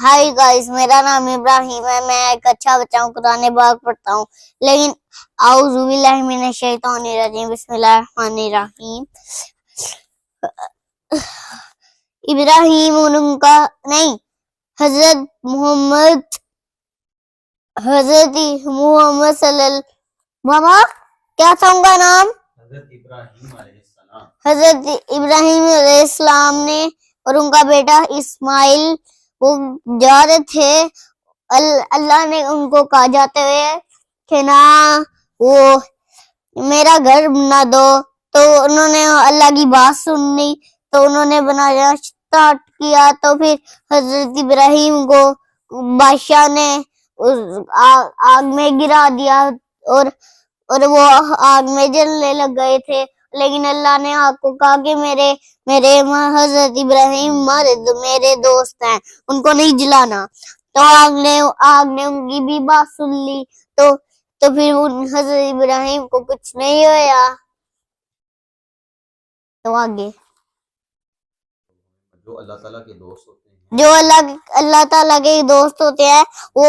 High guys, میرا نام ابراہیم ہے، میں ایک اچھا بچہ ہوں، قرآن پاک پڑھتا ہوں، لیکن اعوذ باللہ من الشیطان الرجیم، بسم اللہ الرحمن الرحیم۔ ابراہیم ان کا نہیں، حضرت محمد صلی اللہ، ماما کیا تھا ان کا نام؟ حضرت ابراہیم علیہ السلام نے اور ان کا بیٹا اسماعیل وہ جا رہے تھے، اللہ نے ان کو کہا جاتے ہوئے کہ نہ وہ میرا گھر بنا دو، تو انہوں نے اللہ کی بات سننی، تو انہوں نے بنانا اسٹارٹ کیا، تو پھر حضرت ابراہیم کو بادشاہ نے آگ میں گرا دیا، اور وہ آگ میں جلنے لگ گئے تھے، لیکن اللہ نے آگ کو کہا کہ میرے حضرت ابراہیم میرے دوست ہیں، ان کو نہیں جلانا، تو آگ نے ان کی بھی بات سن لی، تو پھر حضرت ابراہیم کو کچھ نہیں ہویا۔ تو آگے جو اللہ تعالیٰ کے دوست ہوتے ہیں، جو اللہ تعالیٰ کے دوست ہوتے ہیں وہ